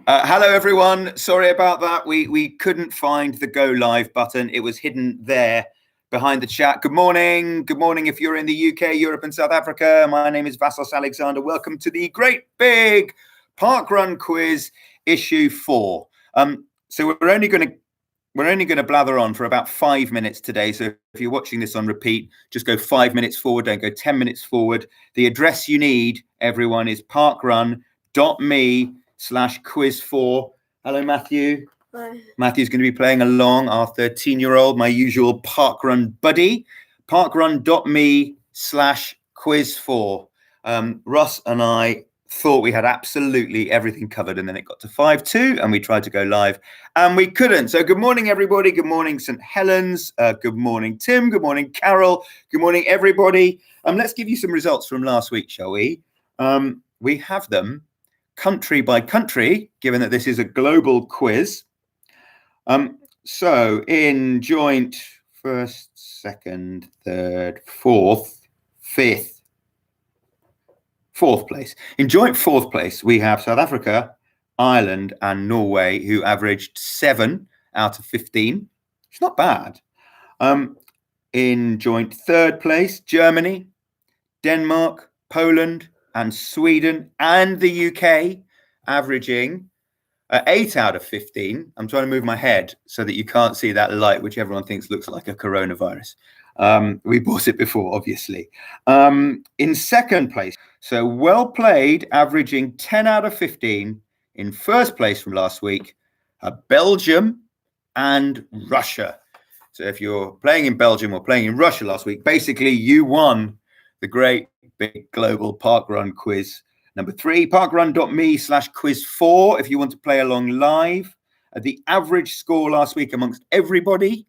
Hello, everyone. Sorry about that. We couldn't find the go live button. It was hidden there behind the chat. Good morning. Good morning if you're in the UK, Europe and South Africa. My name is Vassos Alexander. Welcome to the great big parkrun quiz issue 4. So we're only going to blather on for about 5 minutes today. So if you're watching this on repeat, just go 5 minutes forward. Don't go 10 minutes forward. The address you need, everyone, is parkrun.me/quiz4. Hello, Matthew. Hi. Matthew's going to be playing along, our 13-year-old, my usual parkrun buddy. Parkrun.me/quiz4. Russ and I thought we had absolutely everything covered, and then it got to 5-2 and we tried to go live and we couldn't. So good morning, everybody. Good morning, St. Helens. Good morning, Tim. Good morning, Carol. Good morning, everybody. Let's give you some results from last week, shall we? We have them country by country, given that this is a global quiz. So in joint first, second, third, fourth, fifth, fourth place. In joint fourth place, we have South Africa, Ireland, and Norway, who averaged 7 out of 15. It's not bad. In joint third place, Germany, Denmark, Poland, and Sweden, and the UK, averaging 8 out of 15. I'm trying to move my head so that you can't see that light, which everyone thinks looks like a coronavirus. We bought it before, obviously. In second place, so well played, averaging 10 out of 15. In first place from last week, Belgium and Russia. So if you're playing in Belgium or playing in Russia last week, basically you won the great big global parkrun quiz. Number 3, parkrun.me/quiz4 if you want to play along live. The average score last week amongst everybody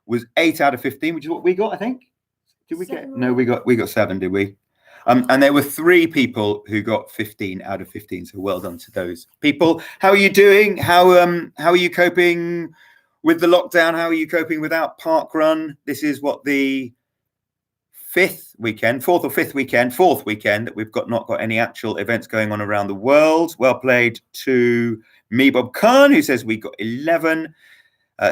was 8 out of 15, which is what we got, I think. Did we get? No, we got 7, did we? And there were 3 people who got 15 out of 15. So well done to those people. How are you doing? How are you coping with the lockdown? How are you coping without parkrun? This is what the fourth weekend that we've not got any actual events going on around the world. Well played to me, Bob Khan, who says we got 11.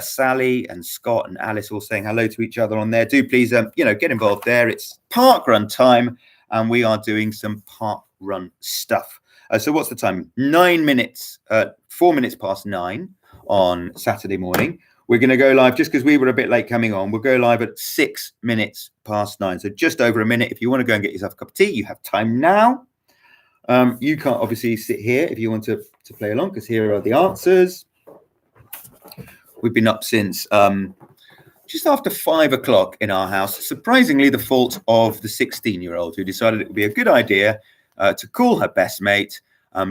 Sally and Scott and Alice all saying hello to each other on there. Do please, get involved there. It's parkrun time, and we are doing some parkrun stuff. So what's the time? 9 minutes, 4 minutes past 9 on Saturday morning. We're going to go live just because we were a bit late coming on. We'll go live at 6 minutes past 9. So just over a minute. If you want to go and get yourself a cup of tea, you have time now. You can't obviously sit here if you want to play along, because here are the answers. We've been up since just after 5 o'clock in our house. Surprisingly, the fault of the 16-year-old who decided it would be a good idea to call her best mate.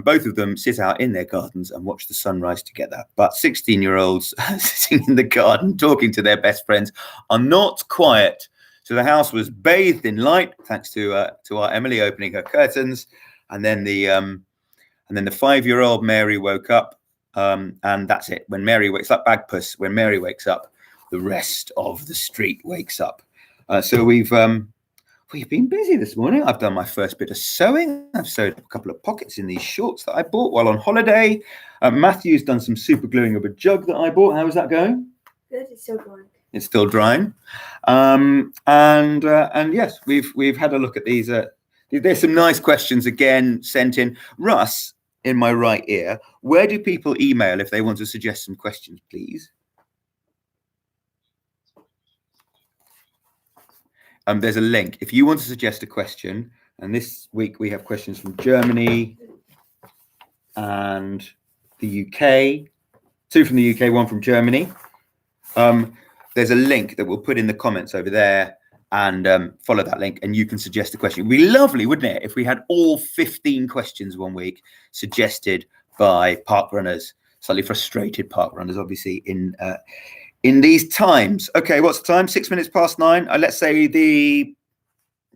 Both of them sit out in their gardens and watch the sunrise together. But 16-year-olds sitting in the garden talking to their best friends are not quiet. So the house was bathed in light, thanks to our Emily opening her curtains. And then the 5-year-old Mary woke up. And that's it. When Mary wakes up, Bagpuss, when Mary wakes up, the rest of the street wakes up. So we've been busy this morning. I've done my first bit of sewing. I've sewed a couple of pockets in these shorts that I bought while on holiday. Matthew's done some super gluing of a jug that I bought. How is that going? Good. It's still drying. It's still drying. And yes, we've had a look at these. There's some nice questions again sent in. Russ, in my right ear, where do people email if they want to suggest some questions, please? There's a link. If you want to suggest a question, and this week we have questions from Germany and the UK, 2 from the UK, 1 from Germany. There's a link that we'll put in the comments over there, and follow that link and you can suggest a question. It'd be lovely, wouldn't it, if we had all 15 questions one week suggested by parkrunners, slightly frustrated parkrunners, obviously, in these times. Okay, what's the time? 6 minutes past 9. Let's say the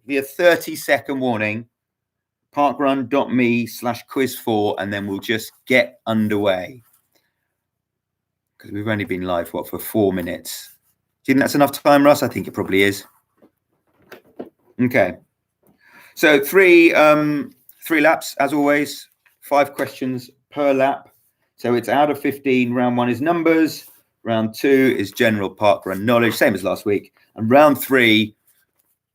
30-second warning, parkrun.me/quiz4, and then we'll just get underway. Because we've only been live, for 4 minutes. Do you think that's enough time, Russ? I think it probably is. Okay. So three laps, as always, 5 questions per lap. So it's out of 15. Round 1 is numbers. Round 2 is general parkrun knowledge, same as last week. And round 3,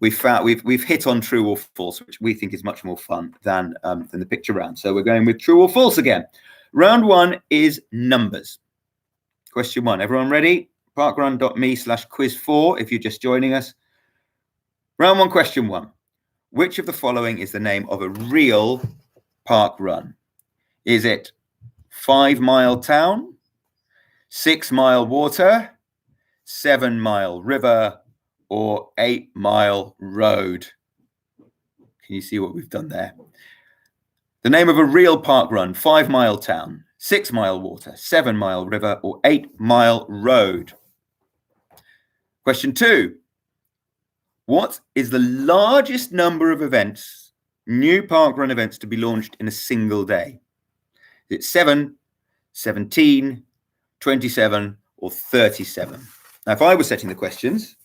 we've hit on true or false, which we think is much more fun than the picture round. So we're going with true or false again. Round 1 is numbers. Question 1. Everyone ready? parkrun.me/quiz4 if you're just joining us. Round 1, question 1. Which of the following is the name of a real park run? Is it 5 Mile Town, 6 Mile Water, 7 Mile River, or 8 Mile Road? Can you see what we've done there? The name of a real park run: 5 Mile Town, 6 Mile Water, 7 Mile River, or 8 Mile Road. Question 2. What is the largest number of events, new parkrun events, to be launched in a single day? Is it 7, 17, 27, or 37? Now, if I was setting the questions,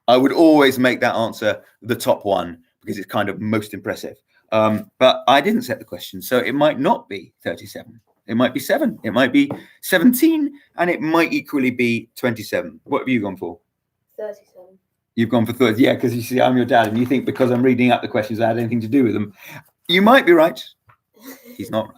I would always make that answer the top one because it's kind of most impressive. But I didn't set the question, so it might not be 37. It might be 7. It might be 17, and it might equally be 27. What have you gone for? 37. You've gone for 30. Yeah, because you see, I'm your dad, and you think because I'm reading out the questions, I had anything to do with them. You might be right. He's not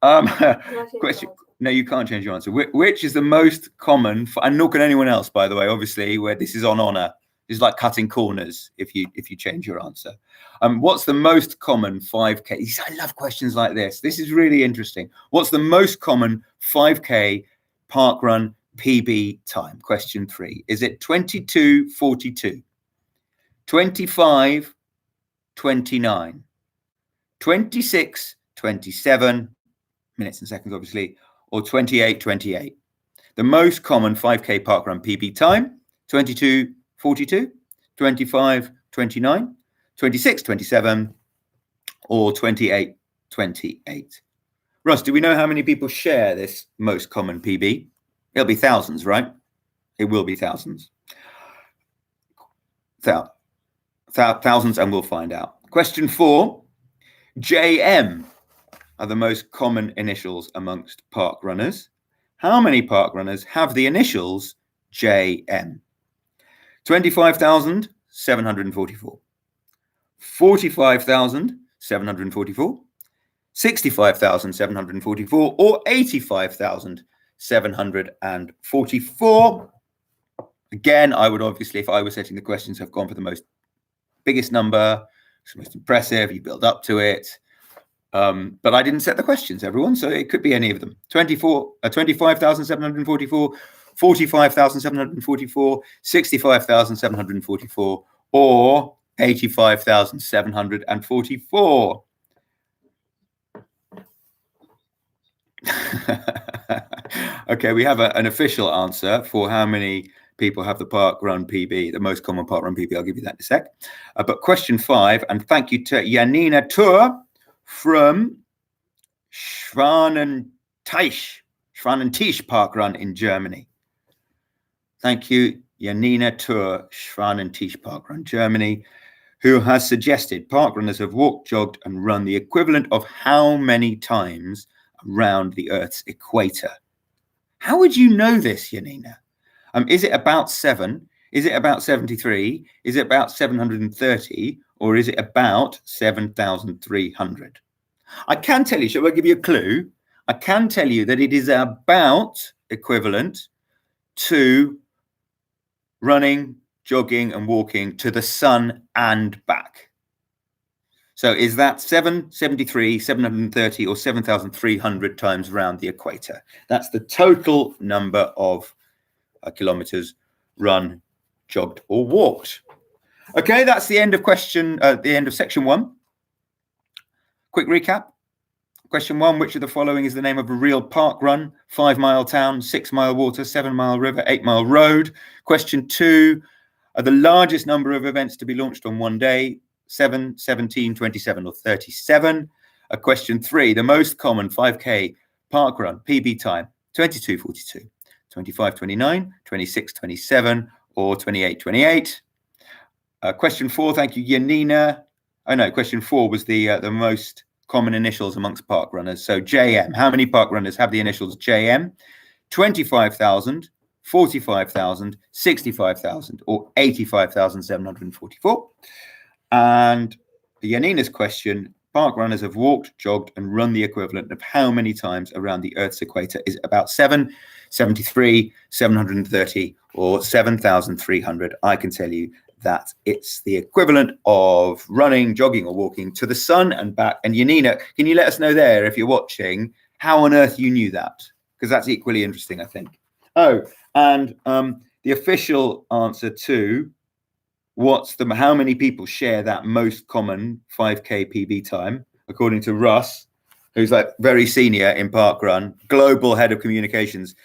right. Question. No, you can't change your answer. Which is the most common, and nor can anyone else, by the way, obviously, where this is on honor. It's like cutting corners if you change your answer. What's the most common 5K? I love questions like this. This is really interesting. What's the most common 5K parkrun PB time? Question 3. Is it 22:42, 25:29, 26:27, minutes and seconds, obviously, or 28:28? The most common 5K parkrun PB time: 22:42, 25:29, 26:27, or 28:28. Russ, do we know how many people share this most common PB? It'll be thousands, right? It will be thousands. Thousands, and we'll find out. Question 4. JM are the most common initials amongst park runners. How many park runners have the initials JM? 25,744, 45,744, 65,744, or 85,744. Again, I would obviously, if I was setting the questions, have gone for the biggest number. It's the most impressive. You build up to it. But I didn't set the questions, everyone, so it could be any of them. 25,744, 45,744, 65,744, or 85,744. Okay, we have an official answer for how many people have the parkrun PB, the most common parkrun PB. I'll give you that in a sec. But question 5, and thank you to Janina Tur from Schwanentisch Parkrun in Germany. Thank you, Janina Tur, Schwanentisch Parkrun, Germany, who has suggested parkrunners have walked, jogged, and run the equivalent of how many times around the Earth's equator? How would you know this, Janina? Is it about 7? Is it about 73? Is it about 730? Or is it about 7,300? I can tell you, shall I give you a clue? I can tell you that it is about equivalent to running, jogging, and walking to the sun and back. So is that 773, 730, or 7,300 times around the equator? That's the total number of kilometers run, jogged, or walked. Okay, that's the end of section 1. Quick recap. Question 1, which of the following is the name of a real park run? 5 Mile Town, 6 Mile Water, 7 Mile River, 8 Mile Road. Question 2, are the largest number of events to be launched on one day? 7, 17, 27, or 37. Question 3, the most common 5K park run PB time: 22:42, 25:29, 26:27, or 28:28. Question 4, thank you, Janina. Oh no, question 4 was the most common initials amongst park runners? So JM, how many park runners have the initials JM? 25,000, 45,000, 65,000, or 85,744. And Janina's question, park runners have walked, jogged, and run the equivalent of how many times around the Earth's equator? Is it about 7, 73, 730, or 7,300? I can tell you that it's the equivalent of running, jogging, or walking to the sun and back. And Janina, can you let us know there, if you're watching, how on earth you knew that? Because that's equally interesting, I think. Oh, and the official answer to how many people share that most common 5K PB time, according to Russ, who's like very senior in parkrun, global head of communications.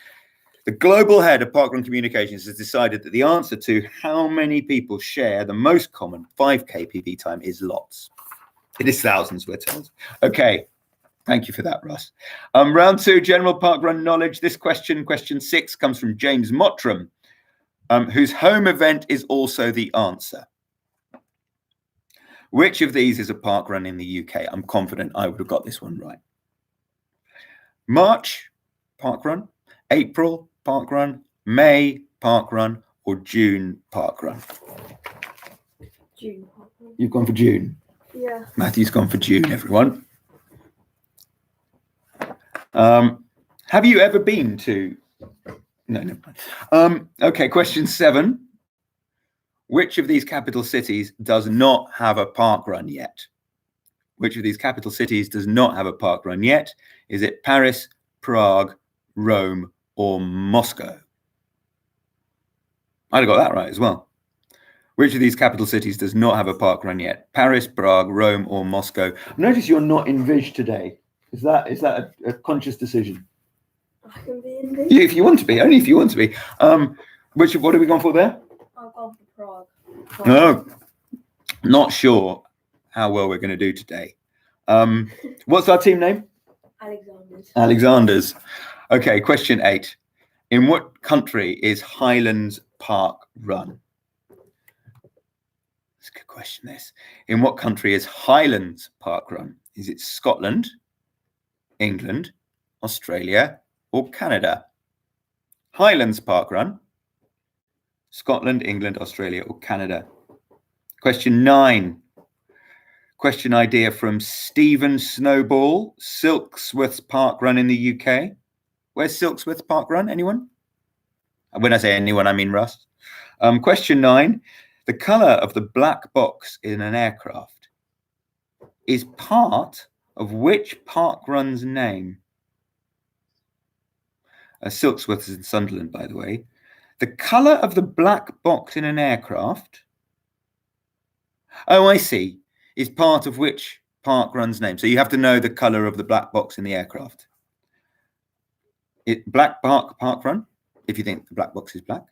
The global head of parkrun communications has decided that the answer to how many people share the most common 5K PB time is lots. It is thousands, we're told. Okay, thank you for that, Russ. Round 2, general parkrun knowledge. This question 6, comes from James Mottram, whose home event is also the answer. Which of these is a parkrun in the UK? I'm confident I would have got this one right. March, parkrun. April, parkrun. May, parkrun. Or June, parkrun? June parkrun. You've gone for June? Yeah. Matthew's gone for June, everyone. Have you ever been to... No, never mind. Okay, question 7. Which of these capital cities does not have a parkrun yet? Which of these capital cities does not have a parkrun yet? Is it Paris, Prague, Rome, or Moscow? I'd have got that right as well. Which of these capital cities does not have a parkrun yet? Paris, Prague, Rome, or Moscow? Notice you're not in Vij today. Is that a conscious decision? I can be in this. If you want to be, only if you want to be. What have we gone for there? I've gone for Prague. No, not sure how well we're going to do today. What's our team name? Alexander's. Okay, question 8. In what country is Highlands Park run? That's a good question, this. In what country is Highlands Park run? Is it Scotland, England, Australia, or Canada? Highlands Park run. Scotland, England, Australia, or Canada? Question 9. Question idea from Stephen Snowball. Silksworth's Park Run in the UK. Where's Silksworth's Park Run? Anyone? When I say anyone, I mean Russ. Question 9. The colour of the black box in an aircraft is part of which park run's name? Silksworth is in Sunderland, by the way. The colour of the black box in an aircraft, oh, I see, is part of which park run's name? So you have to know the colour of the black box in the aircraft. Black Park Run, if you think the black box is black.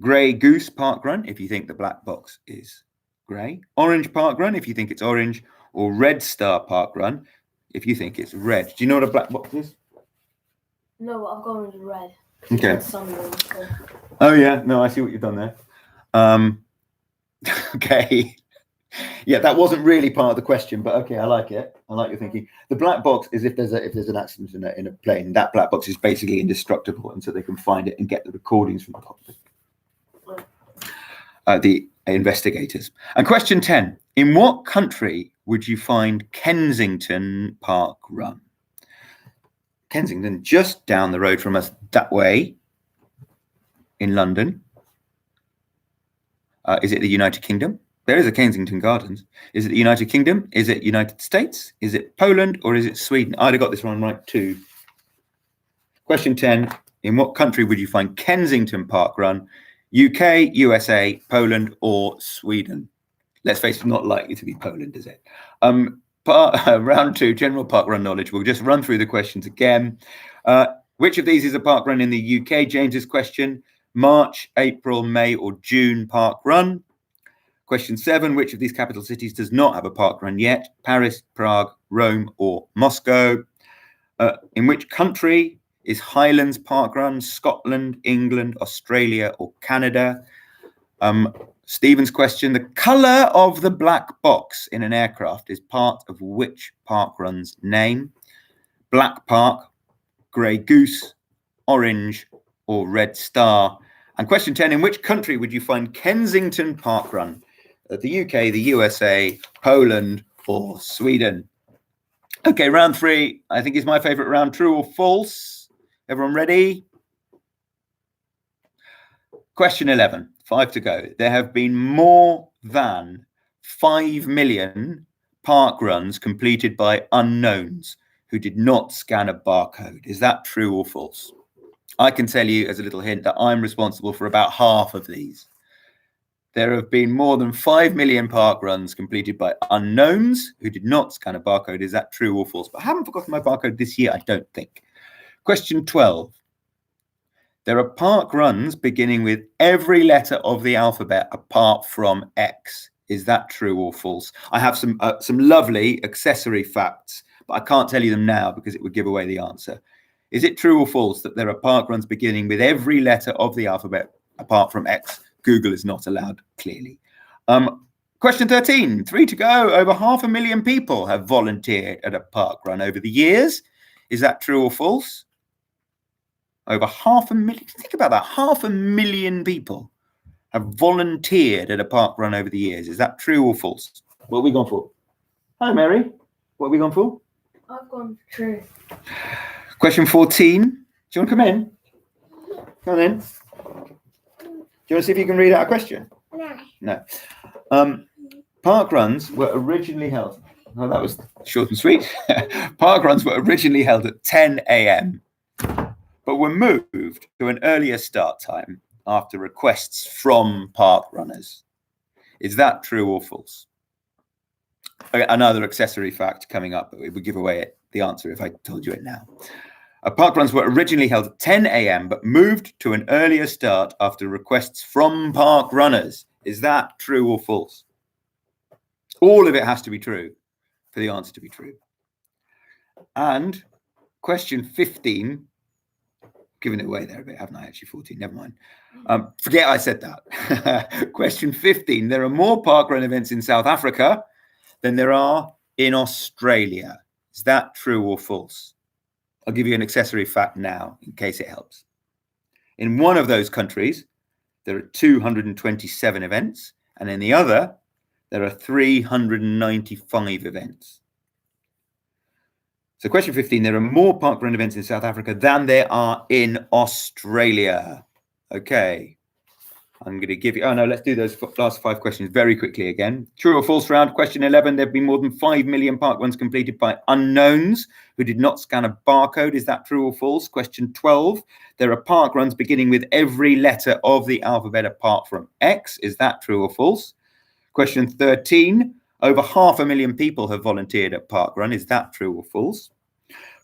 Grey Goose Park Run, if you think the black box is grey. Orange Park Run, if you think it's orange. Or Red Star Park Run, if you think it's red. Do you know what a black box is? No, I've gone with red. Okay. Sunderland, so. Oh, yeah. No, I see what you've done there. Okay. Yeah, that wasn't really part of the question, but okay, I like it. I like your thinking. The black box is if there's an accident in a plane, that black box is basically indestructible, and so they can find it and get the recordings from the cockpit. The investigators. And question 10. In what country would you find Kensington Park Run? Kensington, just down the road from us that way, in London. Is it the United Kingdom? There is a Kensington Gardens. Is it the United Kingdom? Is it United States? Is it Poland? Or is it Sweden? I'd have got this one right too. Question 10. In what country would you find Kensington Park Run? UK, USA, Poland, or Sweden? Let's face it, not likely to be Poland, is it? Round 2, general park run knowledge. We'll just run through the questions again. Which of these is a park run in the UK? James's question. March, April, May, or June park run? Question 7, which of these capital cities does not have a park run yet? Paris, Prague, Rome, or Moscow? In which country is Highlands Park Run? Scotland, England, Australia, or Canada? Stephen's question, the colour of the black box in an aircraft is part of which parkrun's name? Black Park, Grey Goose, Orange, or Red Star? And question 10, in which country would you find Kensington Parkrun? The UK, the USA, Poland, or Sweden? Okay, round 3, I think is my favourite round. True or false? Everyone ready? Question 11, 5 to go. There have been more than 5 million parkruns completed by unknowns who did not scan a barcode. Is that true or false? I can tell you as a little hint that I'm responsible for about half of these. There have been more than 5 million parkruns completed by unknowns who did not scan a barcode. Is that true or false? But I haven't forgotten my barcode this year, I don't think. Question 12. There are parkruns beginning with every letter of the alphabet apart from X. Is that true or false? I have some lovely accessory facts, but I can't tell you them now because it would give away the answer. Is it true or false that there are parkruns beginning with every letter of the alphabet apart from X? Google is not allowed, clearly. Question 13, 3 to go. Over 500,000 people have volunteered at a parkrun over the years. Is that true or false? Over 500,000. Think about that. 500,000 people have volunteered at a parkrun over the years. Is that true or false? What have we gone for? Hi, Mary. What have we gone for? I've gone for true. Question 14. Do you want to come in? Come on in. Do you want to see if you can read out a question? No. Parkruns were originally held. Oh, that was short and sweet. Parkruns were originally held at 10 a.m. but were moved to an earlier start time after requests from park runners. Is that true or false? Okay, another accessory fact coming up, but it would give away the answer if I told you it now. Parkruns were originally held at 10 a.m. but moved to an earlier start after requests from park runners. Is that true or false? All of it has to be true for the answer to be true. And question 15, giving it away there a bit, haven't I? Actually, 14, never mind. Forget I said that. Question 15, there are more parkrun events in South Africa than there are in Australia. Is that true or false? I'll give you an accessory fact now in case it helps. In one of those countries, there are 227 events, and in the other, there are 395 events. So question 15, there are more parkrun events in South Africa than there are in Australia. Okay. I'm going to give you, let's do those last 5 questions very quickly again. True or false round. Question 11, there have been more than 5 million parkruns completed by unknowns who did not scan a barcode. Is that true or false? Question 12, there are parkruns beginning with every letter of the alphabet apart from X. Is that true or false? Question 13, over 500,000 people have volunteered at parkrun. Is that true or false?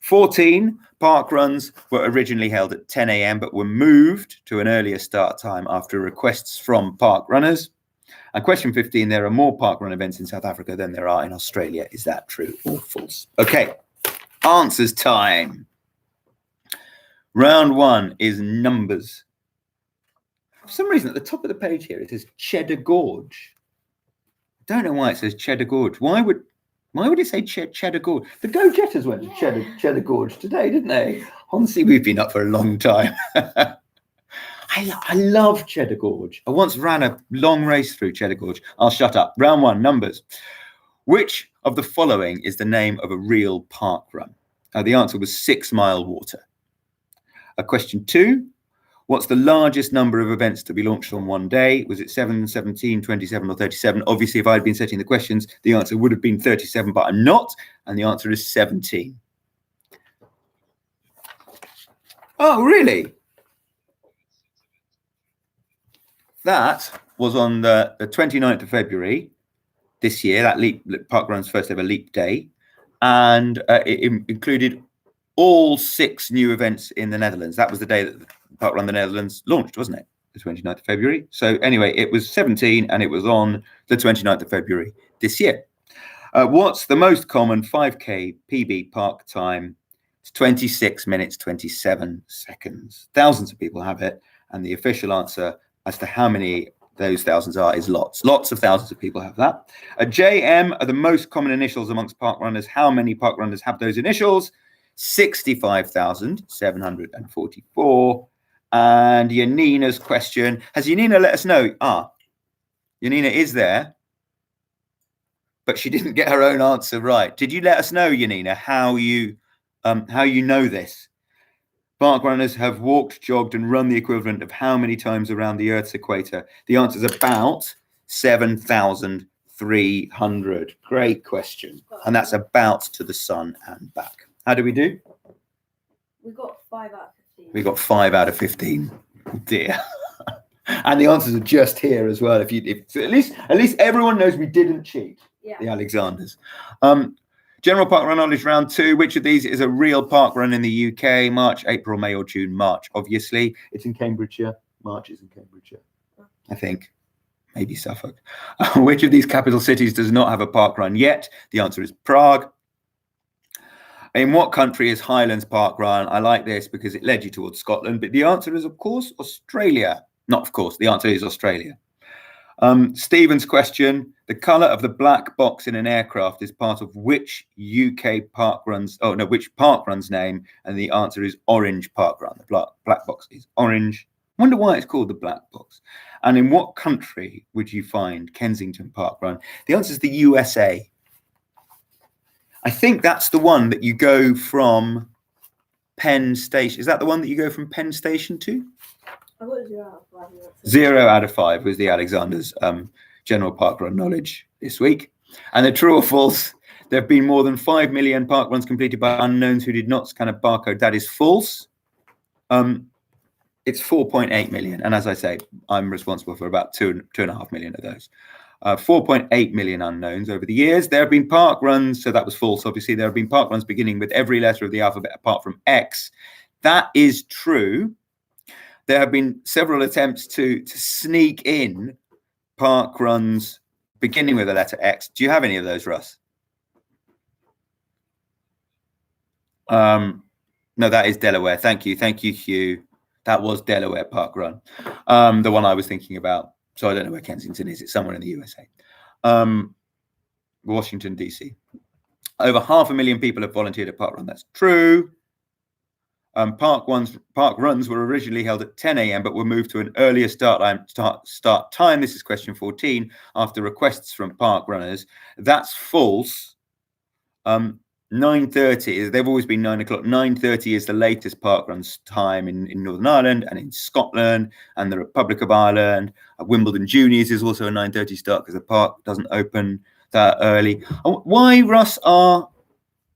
14, parkruns were originally held at 10 a.m. but were moved to an earlier start time after requests from park runners. And question 15, there are more parkrun events in South Africa than there are in Australia. Is that true or false? Okay, answers time. Round 1 is numbers. For some reason, at the top of the page here, it says Cheddar Gorge. I don't know why it says Cheddar Gorge. Why would it say Cheddar Gorge? The Go-Getters went to Cheddar Gorge today, didn't they? Honestly, we've been up for a long time. I love Cheddar Gorge. I once ran a long race through Cheddar Gorge. I'll shut up. Round 1, numbers. Which of the following is the name of a real park run? The answer was 6 Mile Water. Question 2. What's the largest number of events to be launched on one day? Was it 7, 17, 27, or 37? Obviously, if I'd been setting the questions, the answer would have been 37, but I'm not. And the answer is 17. Oh, really? That was on the 29th of February this year, that Parkrun's first ever leap day. And it included all 6 new events in the Netherlands. That was the day that Parkrun the Netherlands launched, wasn't it? The 29th of February. So anyway, it was 17 and it was on the 29th of February this year. What's the most common 5K PB park time? It's 26 minutes, 27 seconds. Thousands of people have it. And the official answer as to how many those thousands is lots. Lots of thousands of people have that. JM are the most common initials amongst parkrunners. How many parkrunners have those initials? 65,744. And Yanina's question, has Yanina let us know? Yanina is there, but she didn't get her own answer right. Did you let us know, Yanina, how you know this? Parkrunners have walked, jogged, and run the equivalent of how many times around the Earth's equator? The answer is about 7,300. Great question. And that's about to the sun and back. How do we do? We got 5 out of 15. We got 5 out of 15. Dear. And the answers are just here as well. So at least everyone knows we didn't cheat. Yeah. The Alexanders. General parkrun knowledge round 2. Which of these is a real parkrun in the UK? March, April, May, or June? March. Obviously, it's in Cambridgeshire. March is in Cambridgeshire, I think. Maybe Suffolk. Which of these capital cities does not have a parkrun yet? The answer is Prague. In what country is Highlands Parkrun? I like this because it led you towards Scotland, but the answer is, of course, Australia. Not of course, the answer is Australia. Stephen's question, the colour of the black box in an aircraft is part of which UK which parkrun's name? And the answer is Orange Parkrun. The black box is orange. I wonder why it's called the black box. And in what country would you find Kensington Parkrun? The answer is the USA. I think that's the one that you go from Penn Station. Is that the one that you go from Penn Station to? I got 0 out of 5. 0 out of 5 was the Alexanders' general parkrun knowledge this week. And the true or false, there have been more than 5 million parkruns completed by unknowns who did not scan a barcode. That is false. It's 4.8 million. And as I say, I'm responsible for about 2.5 million of those. 4.8 million unknowns over the years. There have been parkruns, so that was false, obviously. There have been parkruns beginning with every letter of the alphabet apart from X. That is true. There have been several attempts to sneak in parkruns beginning with the letter X. Do you have any of those, Russ? No, that is Delaware. Thank you, Hugh. That was Delaware Parkrun, the one I was thinking about. So I don't know where Kensington is. It's somewhere in the USA. Washington, D.C. Over 500,000 people have volunteered at parkrun. That's true. Park runs were originally held at 10 a.m. but were moved to an earlier start time. This is question 14. After requests from park runners, that's false. 9:30. They've always been 9 o'clock. 9:30 is the latest parkrun's time in Northern Ireland and in Scotland and the Republic of Ireland. Wimbledon Juniors is also a 9:30 start because the park doesn't open that early. Why, Russ, are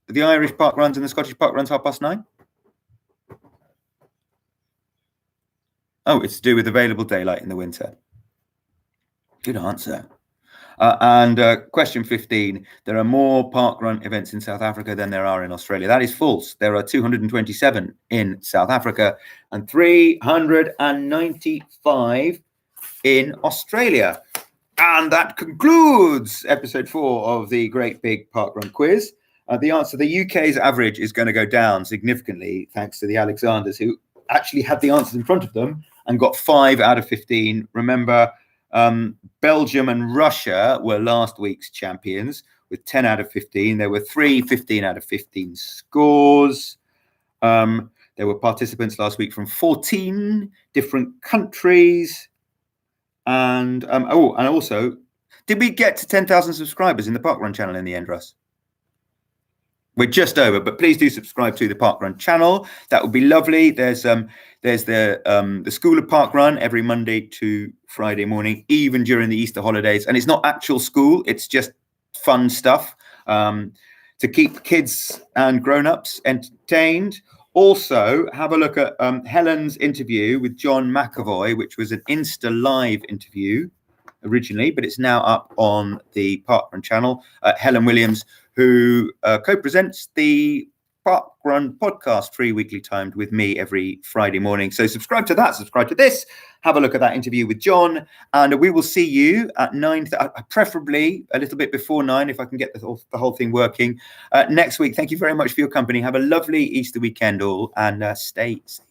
the Irish parkruns and the Scottish parkruns 9:30? Oh, it's to do with available daylight in the winter. Good answer. And question 15, there are more parkrun events in South Africa than there are in Australia. That is false. There are 227 in South Africa and 395 in Australia. And that concludes episode 4 of the Great Big Parkrun Quiz. The answer, the UK's average is going to go down significantly thanks to the Alexanders, who actually had the answers in front of them and got 5 out of 15. Remember, Belgium and Russia were last week's champions with 10 out of 15. There were 3 15 out of 15 scores. There were participants last week from 14 different countries. And also, did we get to 10,000 subscribers in the Parkrun channel in the end, Russ? We're just over, but please do subscribe to the Parkrun channel. That would be lovely. There's the School of Parkrun every Monday to Friday morning, even during the Easter holidays. And it's not actual school; it's just fun stuff to keep kids and grown-ups entertained. Also, have a look at Helen's interview with John McAvoy, which was an Insta Live interview originally, but it's now up on the Parkrun channel. Helen Williams, who co-presents the Parkrun podcast, free weekly timed with me every Friday morning. So subscribe to that, subscribe to this, have a look at that interview with John, and we will see you at 9, preferably a little bit before 9 if I can get the whole thing working next week. Thank you very much for your company. Have a lovely Easter weekend all, and stay safe.